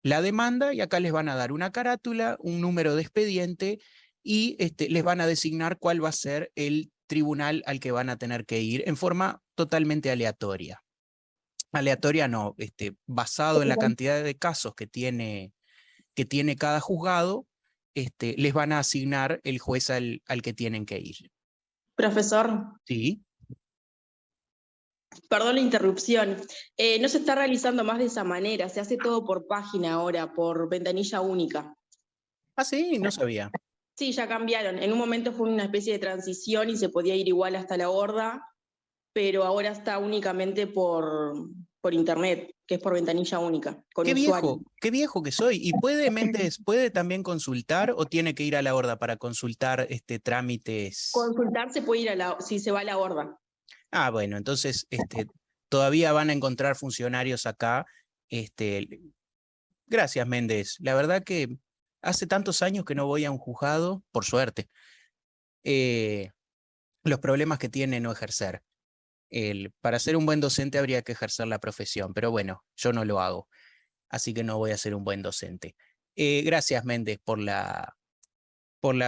la demanda y acá les van a dar una carátula, un número de expediente y les van a designar cuál va a ser el tribunal al que van a tener que ir en forma totalmente aleatoria. Aleatoria no, basado en la cantidad de casos que tiene cada juzgado, les van a asignar el juez al que tienen que ir. Profesor, Sí. perdón la interrupción. No se está realizando más de esa manera, se hace todo por página ahora, por ventanilla única. Ah, sí, no sabía. Sí, ya cambiaron. En un momento fue una especie de transición y se podía ir igual hasta la horda, pero ahora está únicamente por internet, que es por ventanilla única, con Qué usuario. viejo que soy. ¿Y puede Méndez, puede también consultar o tiene que ir a la horda para consultar trámites? Consultar se puede ir si se va a la horda. Ah, bueno, entonces todavía van a encontrar funcionarios acá. Gracias, Méndez. La verdad que hace tantos años que no voy a un juzgado, por suerte. Los problemas que tiene no ejercer. Para ser un buen docente habría que ejercer la profesión, pero bueno, yo no lo hago, así que no voy a ser un buen docente. Gracias, Méndez, por la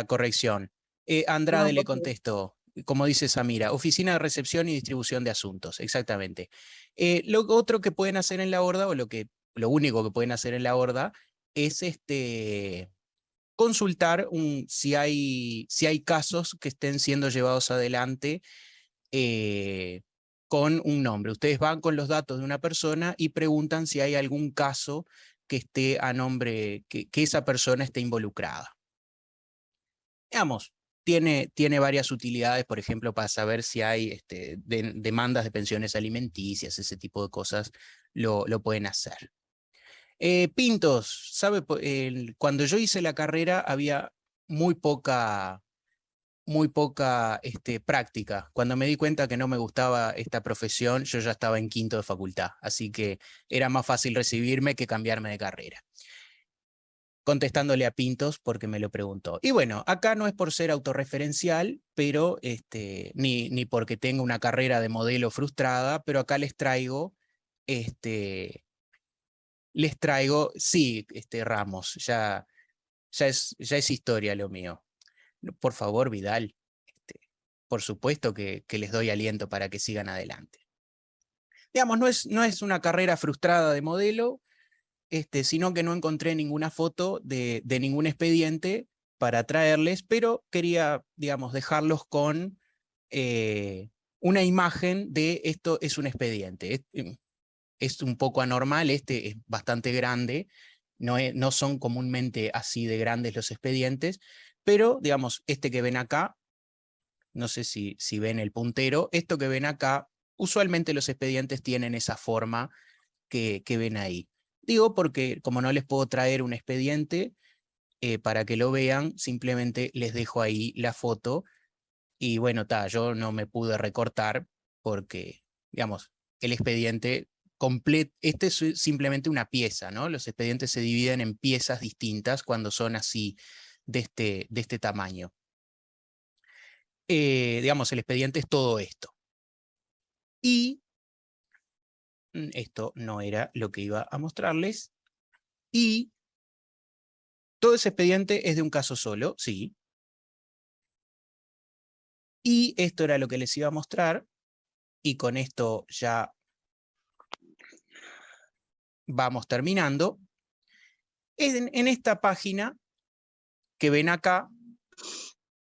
corrección. Andrade le contesto, como dice Samira, oficina de recepción y distribución de asuntos, exactamente. Lo otro que pueden hacer en la horda, o lo único que pueden hacer en la horda, es consultar si hay casos que estén siendo llevados adelante con un nombre. Ustedes van con los datos de una persona y preguntan si hay algún caso que esté a nombre, que esa persona esté involucrada. Digamos, tiene varias utilidades, por ejemplo, para saber si hay demandas de pensiones alimenticias, ese tipo de cosas lo pueden hacer. Pintos, ¿sabe? Cuando yo hice la carrera había muy poca práctica. Cuando me di cuenta que no me gustaba esta profesión, yo ya estaba en quinto de facultad, así que era más fácil recibirme que cambiarme de carrera. Contestándole a Pintos porque me lo preguntó. Y bueno, acá no es por ser autorreferencial, pero ni porque tenga una carrera de modelo frustrada, pero acá les traigo, sí, Ramos, ya es historia lo mío. Por favor, Vidal, por supuesto que les doy aliento para que sigan adelante. Digamos, no es una carrera frustrada de modelo, sino que no encontré ninguna foto de ningún expediente para traerles, pero quería, digamos, dejarlos con una imagen de esto es un expediente. Es un poco anormal, es bastante grande, no son comúnmente así de grandes los expedientes, pero, digamos, que ven acá, no sé si ven el puntero, esto que ven acá, usualmente los expedientes tienen esa forma que ven ahí. Digo porque como no les puedo traer un expediente para que lo vean, simplemente les dejo ahí la foto y bueno, yo no me pude recortar porque, digamos, el expediente este es simplemente una pieza, ¿no? Los expedientes se dividen en piezas distintas cuando son así, de este tamaño. Digamos, el expediente es todo esto. Y esto no era lo que iba a mostrarles. Y todo ese expediente es de un caso solo, sí. Y esto era lo que les iba a mostrar. Y con esto ya vamos terminando. En esta página que ven acá,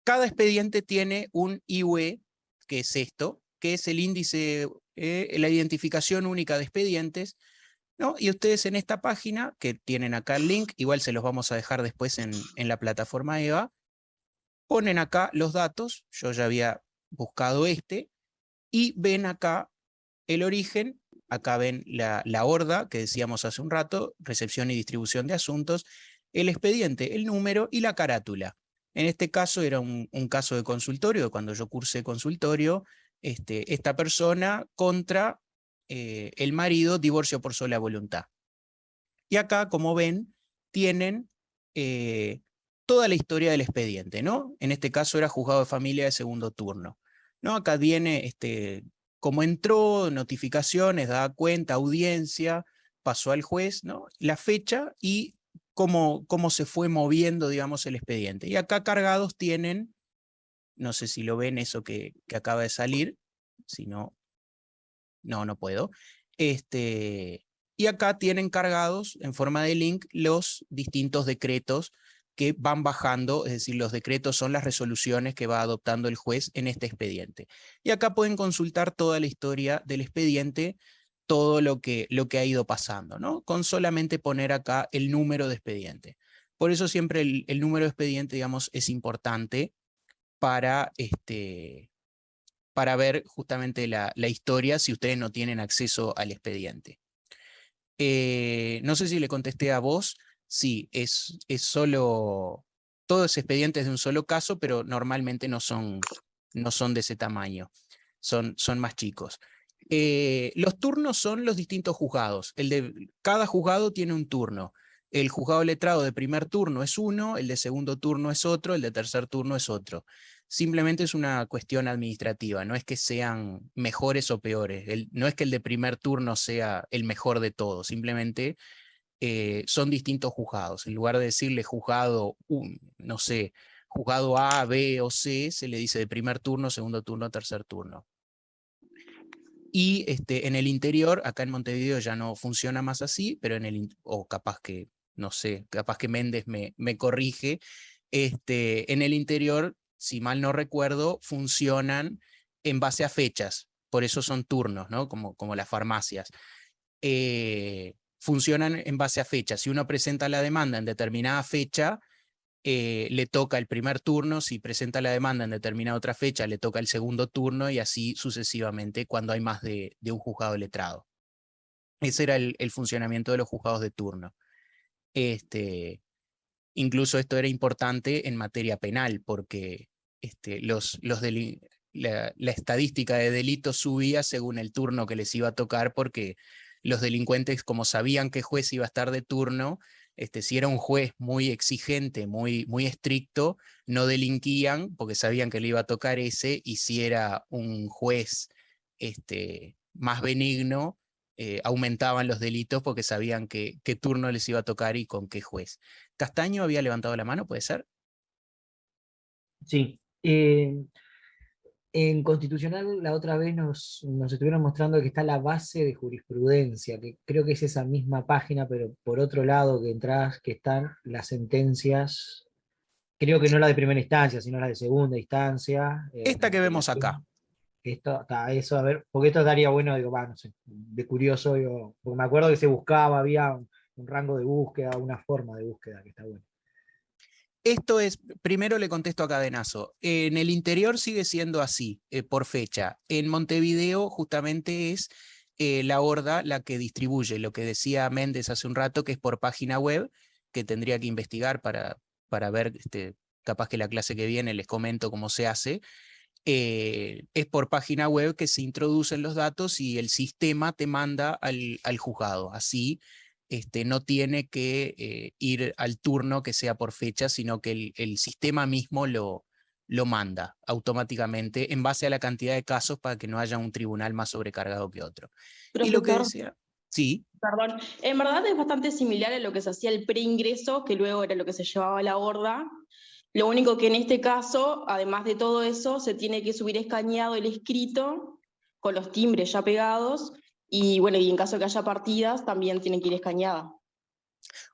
cada expediente tiene un IUE, que es esto, que es el índice, la identificación única de expedientes, ¿no? Y ustedes en esta página, que tienen acá el link, igual se los vamos a dejar después en la plataforma EVA, ponen acá los datos, yo ya había buscado y ven acá el origen, acá ven la horda que decíamos hace un rato, recepción y distribución de asuntos, el expediente, el número y la carátula. En este caso era un caso de consultorio, cuando yo cursé consultorio, esta persona contra el marido, divorcio por sola voluntad. Y acá, como ven, tienen toda la historia del expediente, ¿no? En este caso era juzgado de familia de segundo turno, ¿no? Acá viene cómo entró, notificaciones, da cuenta, audiencia, pasó al juez, ¿no? La fecha y cómo se fue moviendo, digamos, el expediente. Y acá cargados tienen, no sé si lo ven eso que acaba de salir, si no, no puedo. Y acá tienen cargados en forma de link los distintos decretos que van bajando, es decir, los decretos son las resoluciones que va adoptando el juez en este expediente. Y acá pueden consultar toda la historia del expediente, todo lo que ha ido pasando, ¿no? Con solamente poner acá el número de expediente. Por eso siempre el número de expediente, digamos, es importante para ver justamente la historia si ustedes no tienen acceso al expediente. No sé si le contesté a vos, sí, es solo, todo ese expediente es de un solo caso, pero normalmente no son de ese tamaño, son más chicos. Los turnos son los distintos juzgados, cada juzgado tiene un turno. El juzgado letrado de primer turno es uno, el de segundo turno es otro, el de tercer turno es otro. Simplemente es una cuestión administrativa, no es que sean mejores o peores, no es que el de primer turno sea el mejor de todos, simplemente son distintos juzgados. En lugar de decirle juzgado, no sé, juzgado A, B o C, se le dice de primer turno, segundo turno, tercer turno. Y en el interior, acá en Montevideo ya no funciona más así, pero o capaz que, no sé, capaz que Méndez me corrige, en el interior, si mal no recuerdo, funcionan en base a fechas, por eso son turnos, ¿no? Como las farmacias. Funcionan en base a fechas. Si uno presenta la demanda en determinada fecha, le toca el primer turno, si presenta la demanda en determinada otra fecha, le toca el segundo turno y así sucesivamente cuando hay más de un juzgado letrado. Ese era el funcionamiento de los juzgados de turno. Incluso esto era importante en materia penal porque la estadística de delitos subía según el turno que les iba a tocar porque los delincuentes, como sabían que juez iba a estar de turno, si era un juez muy exigente, muy estricto, no delinquían porque sabían que le iba a tocar ese, y si era un juez más benigno, aumentaban los delitos porque sabían qué turno les iba a tocar y con qué juez. Castaño había levantado la mano, ¿puede ser? Sí. En Constitucional la otra vez nos estuvieron mostrando que está la base de jurisprudencia, que creo que es esa misma página, pero por otro lado que entras, que están las sentencias, creo que no la de primera instancia, sino la de segunda instancia. Esta que vemos acá. Esto, eso, a ver, porque esto estaría bueno, digo, no sé, de curioso, digo, porque me acuerdo que se buscaba, había un rango de búsqueda, una forma de búsqueda que está bueno. Esto es, primero le contesto a Cadenazo, en el interior sigue siendo así, por fecha. En Montevideo justamente es la horda la que distribuye, lo que decía Méndez hace un rato, que es por página web, que tendría que investigar para ver, capaz que la clase que viene les comento cómo se hace. es por página web que se introducen los datos y el sistema te manda al juzgado. Así no tiene que ir al turno que sea por fecha, sino que el sistema mismo lo manda automáticamente en base a la cantidad de casos para que no haya un tribunal más sobrecargado que otro. Y lo que Profesor, decía, sí, perdón, en verdad es bastante similar a lo que se hacía el preingreso, que luego era lo que se llevaba a la horda. Lo único que en este caso, además de todo eso, se tiene que subir escaneado el escrito con los timbres ya pegados y bueno, y en caso que haya partidas también tiene que ir escaneada.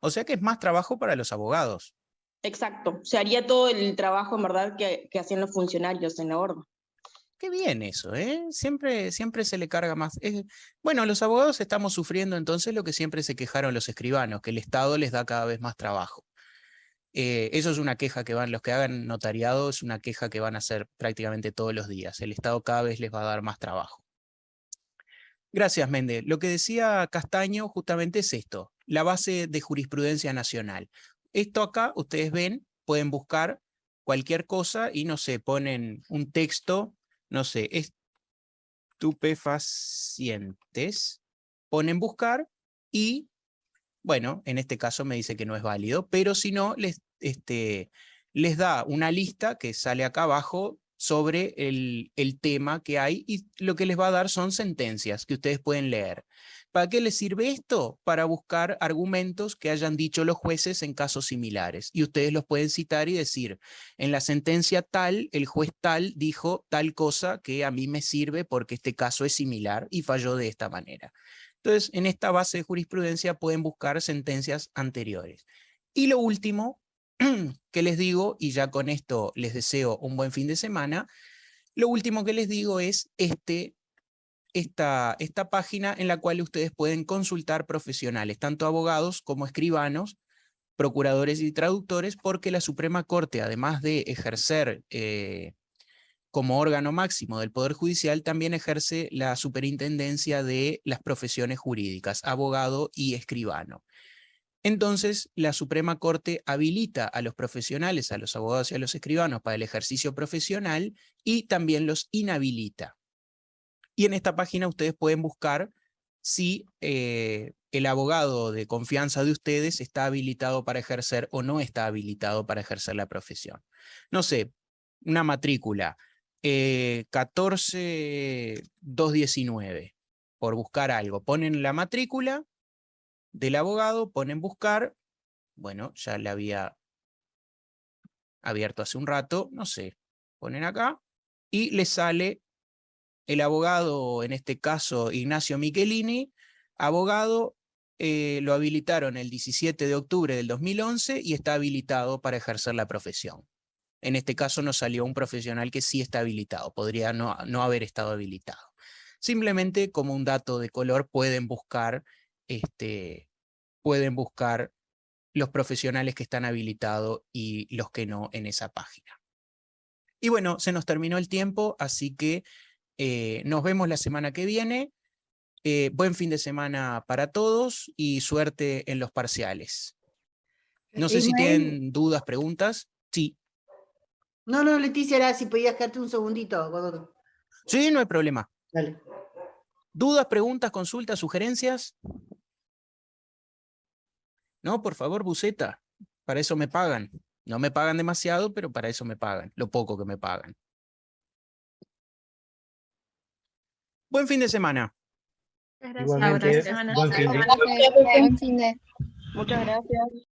o sea que es más trabajo para los abogados. Exacto, se haría todo el trabajo en verdad que hacían los funcionarios en la horda. Qué bien eso, ¿eh? Siempre se le carga más. Bueno, los abogados estamos sufriendo entonces lo que siempre se quejaron los escribanos, que el Estado les da cada vez más trabajo. Eso es una queja que los que hagan notariado, es una queja que van a hacer prácticamente todos los días. El Estado cada vez les va a dar más trabajo. Gracias, Méndez. Lo que decía Castaño justamente es esto, la base de jurisprudencia nacional. Esto acá, ustedes ven, pueden buscar cualquier cosa y no sé, ponen un texto, no sé, estupefacientes, ponen buscar y, bueno, en este caso me dice que no es válido, pero si no, les da una lista que sale acá abajo sobre el tema que hay y lo que les va a dar son sentencias que ustedes pueden leer. ¿Para qué les sirve esto? Para buscar argumentos que hayan dicho los jueces en casos similares. Y ustedes los pueden citar y decir, en la sentencia tal, el juez tal dijo tal cosa que a mí me sirve porque este caso es similar y falló de esta manera. Entonces, en esta base de jurisprudencia pueden buscar sentencias anteriores. Y lo último que les digo, y ya con esto les deseo un buen fin de semana, lo último que les digo es esta página en la cual ustedes pueden consultar profesionales, tanto abogados como escribanos, procuradores y traductores, porque la Suprema Corte, además de ejercer como órgano máximo del Poder Judicial, también ejerce la superintendencia de las profesiones jurídicas, abogado y escribano. Entonces, la Suprema Corte habilita a los profesionales, a los abogados y a los escribanos para el ejercicio profesional y también los inhabilita. Y en esta página ustedes pueden buscar si el abogado de confianza de ustedes está habilitado para ejercer o no está habilitado para ejercer la profesión. No sé, una matrícula 14219, por buscar algo. Ponen la matrícula del abogado, ponen buscar, bueno, ya la había abierto hace un rato, no sé, ponen acá y les sale el abogado, en este caso Ignacio Michelini, abogado, lo habilitaron el 17 de octubre del 2011 y está habilitado para ejercer la profesión. En este caso nos salió un profesional que sí está habilitado, podría no haber estado habilitado. Simplemente como un dato de color pueden buscar los profesionales que están habilitados y los que no en esa página. Y bueno, se nos terminó el tiempo, así que nos vemos la semana que viene. Buen fin de semana para todos y suerte en los parciales. No sé si Ismael. tienen dudas, preguntas. Sí. No, Leticia, era si podías quedarte un segundito. Sí, no hay problema. Dale. ¿Dudas, preguntas, consultas, sugerencias? No, por favor, Buceta. Para eso me pagan. No me pagan demasiado, pero para eso me pagan. Lo poco que me pagan. Buen fin de semana. Igualmente, buen fin de Muchas gracias.